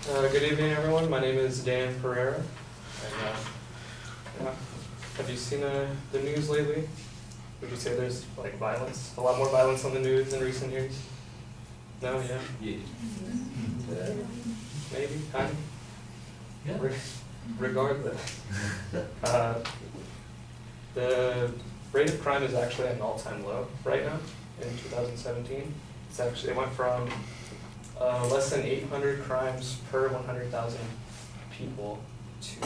Good evening, everyone. My name is Dan Pereira. And, have you seen the news lately? Would you say there's like violence, a lot more violence on the news in recent years? No, yeah? Yeah. Maybe, kind of? Yeah. Regardless. The rate of crime is actually at an all-time low right now in 2017. It went from less than 800 crimes per 100,000 people to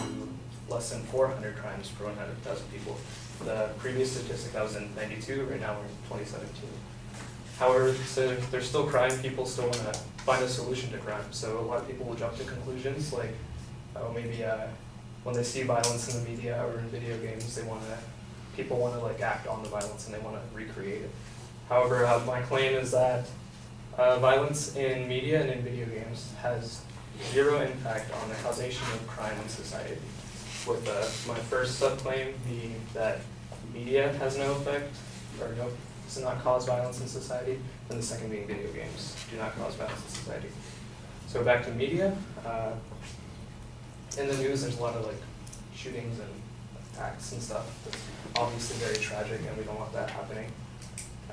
less than 400 crimes per 100,000 people. The previous statistic that was in '92, right now we're in 2017. However, so there's still crime, people still want to find a solution to crime. So a lot of people will jump to conclusions like, oh, maybe when they see violence in the media or in video games, people want to like act on the violence and they want to recreate it. However, my claim is that violence in media and in video games has zero impact on the causation of crime in society. With my first subclaim being that media has no effect, or does not cause violence in society, and the second being video games do not cause violence in society. So back to media. In the news, there's a lot of like shootings and attacks and stuff. That's obviously very tragic, and we don't want that happening.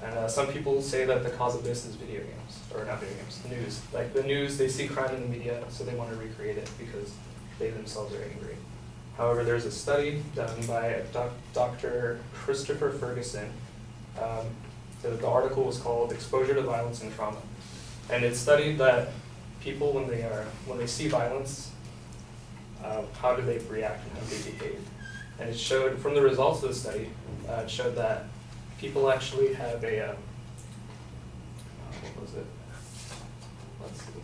And some people say that the cause of this is video games, or not video games, news. Like the news, they see crime in the media, so they want to recreate it because they themselves are angry. However, there's a study done by Dr. Christopher Ferguson. The article was called "Exposure to Violence and Trauma," and it studied that people, when they see violence, how do they react and how do they behave. And it showed, from the results of the study, it showed that people actually have a, what was it? Let's see.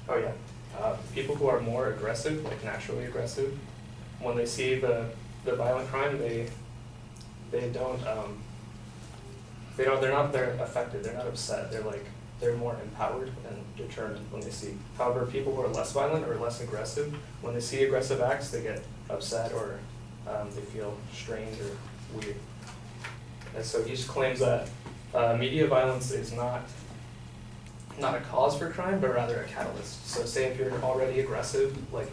Oh yeah, people who are more aggressive, like naturally aggressive, when they see the violent crime, they're affected, they're not upset, they're more empowered and determined when they see. However, people who are less violent or less aggressive, when they see aggressive acts, they get upset or they feel strange or weird. And so he claims that media violence is not a cause for crime, but rather a catalyst. So say if you're already aggressive, like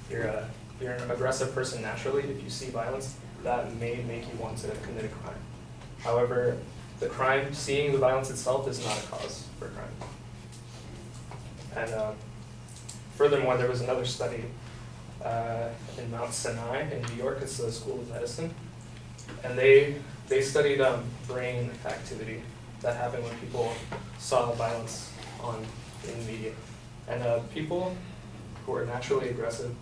you're an aggressive person naturally, if you see violence, that may make you want to commit a crime. However, seeing the violence itself is not a cause for crime. And furthermore, there was another study in Mount Sinai in New York. It's the School of Medicine, and they studied brain activity that happened when people saw violence in the media. And people who are naturally aggressive,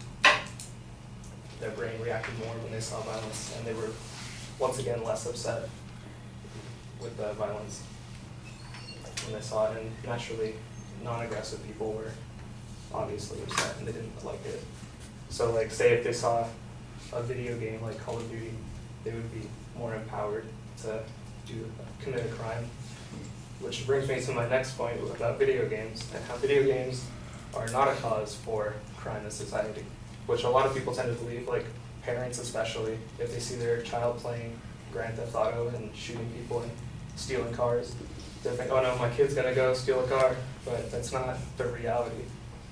their brain reacted more when they saw violence, and they were once again less upset with the violence when they saw it. And naturally, non-aggressive people were obviously upset and they didn't like it. So like say if they saw a video game like Call of Duty, they would be more empowered to commit a crime. Which brings me to my next point about video games and how video games are not a cause for crime in society, which a lot of people tend to believe, like parents especially, if they see their child playing Grand Theft Auto and shooting people and stealing cars, they think, oh no, my kid's gonna go steal a car, but that's not the reality.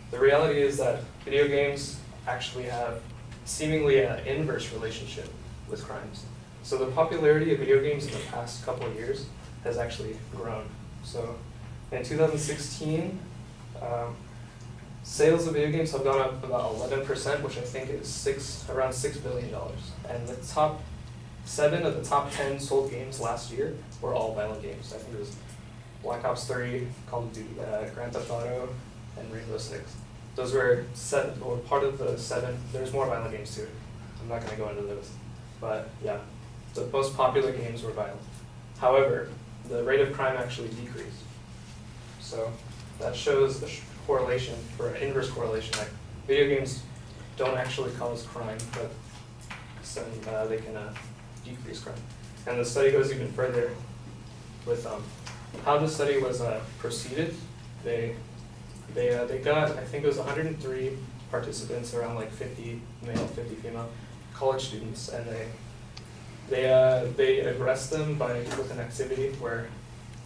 The reality is that video games actually have seemingly an inverse relationship with crimes. So the popularity of video games in the past couple of years has actually grown. So in 2016, sales of video games have gone up about 11%, which I think is around $6 billion. And the top 7 of the top 10 sold games last year were all violent games. I think it was Black Ops 3, Call of Duty, Grand Theft Auto, and Rainbow Six. Those were part of the 7. There's more violent games too. I'm not going to go into those. But yeah, the most popular games were violent. However, the rate of crime actually decreased. So that shows a correlation, or an inverse correlation, like video games don't actually cause crime, but they can decrease crime. And the study goes even further with how the study was proceeded. They got, I think it was 103 participants, around like 50 male, 50 female college students, and they addressed them with an activity where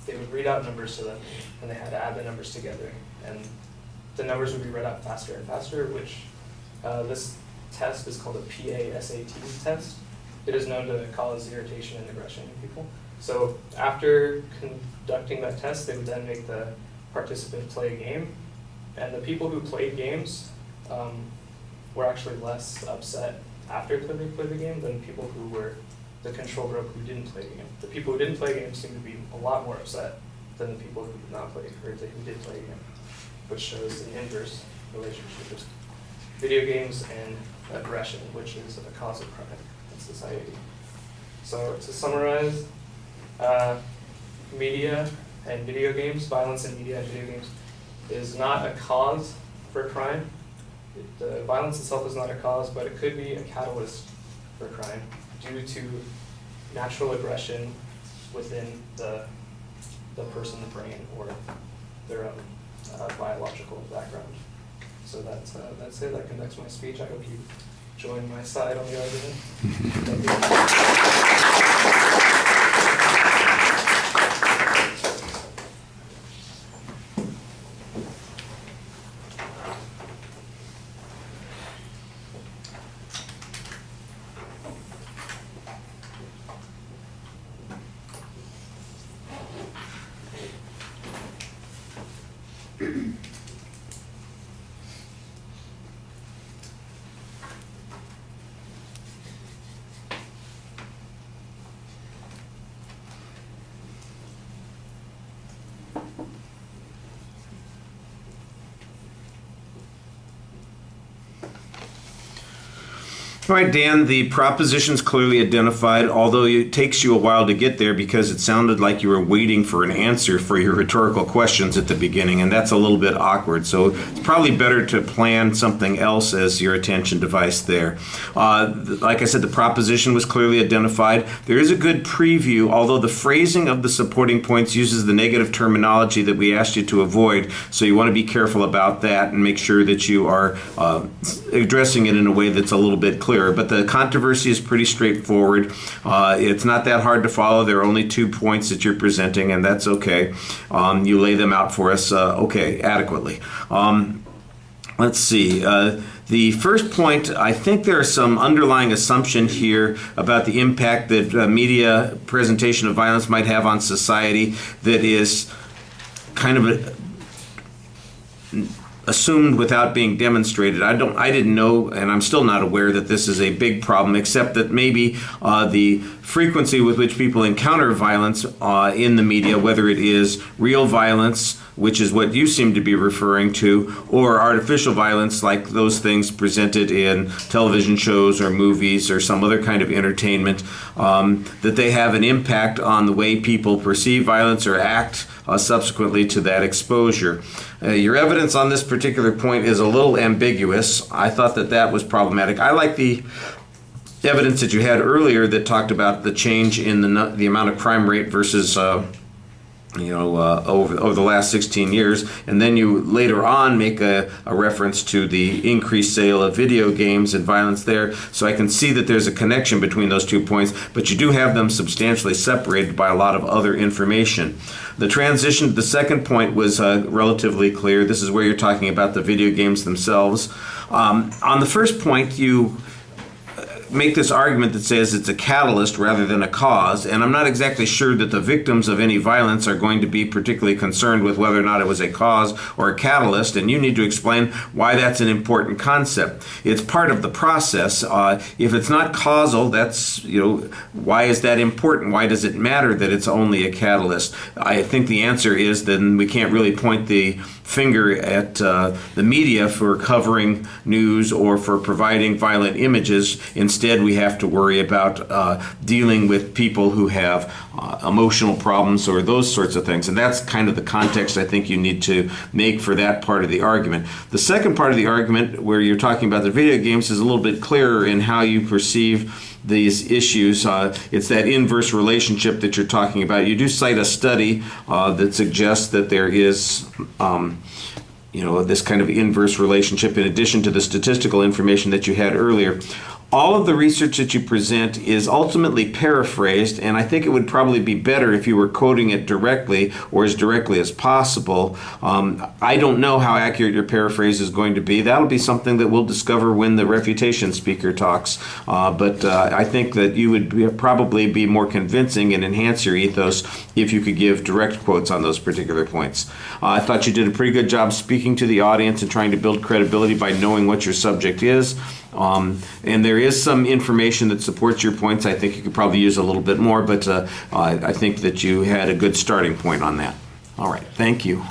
they would read out numbers to them, and they had to add the numbers together. And the numbers would be read out faster and faster, which this test is called a PASAT test. It is known to cause irritation and aggression in people. So after conducting that test, they would then make the participant play a game. And the people who played games were actually less upset after they played the game than people who were the control group who didn't play the game. The people who didn't play games seemed to be a lot more upset than the people who did not play, or who did play a game, which shows an inverse relationship with video games and aggression, which is a cause of crime in society. So to summarize, media and video games, violence in media and video games is not a cause for crime. The violence itself is not a cause, but it could be a catalyst for crime due to natural aggression within the person's brain or their own biological background. So that's it. That conducts my speech. I hope you join my side on the argument. Thank you. All right, Dan, the proposition's clearly identified, although it takes you a while to get there because it sounded like you were waiting for an answer for your rhetorical questions at the beginning, and that's a little bit awkward. So it's probably better to plan something else as your attention device there. Like I said, the proposition was clearly identified. There is a good preview, although the phrasing of the supporting points uses the negative terminology that we asked you to avoid, so you want to be careful about that and make sure that you are addressing it in a way that's a little bit clearer. But the controversy is pretty straightforward. It's not that hard to follow. There are only 2 points that you're presenting, and that's okay. You lay them out for us, adequately. Let's see. The first point, I think there are some underlying assumption here about the impact that media presentation of violence might have on society that is kind of assumed without being demonstrated. I didn't know, and I'm still not aware that this is a big problem, except that maybe the frequency with which people encounter violence in the media, whether it is real violence, which is what you seem to be referring to, or artificial violence like those things presented in television shows or movies or some other kind of entertainment, that they have an impact on the way people perceive violence or act subsequently to that exposure. Your evidence on this particular point is a little ambiguous. I thought that was problematic. I like the evidence that you had earlier that talked about the change in the amount of crime rate versus over the last 16 years, and then you later on make a reference to the increased sale of video games and violence there. So I can see that there's a connection between those 2 points, but you do have them substantially separated by a lot of other information. The transition to the second point was relatively clear. This is where you're talking about the video games themselves. On the first point, you make this argument that says it's a catalyst rather than a cause, and I'm not exactly sure that the victims of any violence are going to be particularly concerned with whether or not it was a cause or a catalyst, and you need to explain why that's an important concept. It's part of the process. If it's not causal, that's, why is that important? Why does it matter that it's only a catalyst? I think the answer is then we can't really point the finger at the media for covering news or for providing violent images. Instead, we have to worry about dealing with people who have emotional problems or those sorts of things. And that's kind of the context I think you need to make for that part of the argument. The second part of the argument, where you're talking about the video games, is a little bit clearer in how you perceive these issues. It's that inverse relationship that you're talking about. You do cite a study that suggests that there is this kind of inverse relationship in addition to the statistical information that you had earlier. all of the research that you present is ultimately paraphrased, and I think it would probably be better if you were quoting it directly or as directly as possible. I don't know how accurate your paraphrase is going to be. That'll be something that we'll discover when the refutation speaker talks. But I think that you would probably be more convincing and enhance your ethos if you could give direct quotes on those particular points. I thought you did a pretty good job speaking to the audience and trying to build credibility by knowing what your subject is. And there is some information that supports your points. I think you could probably use a little bit more, but I think that you had a good starting point on that. All right, thank you.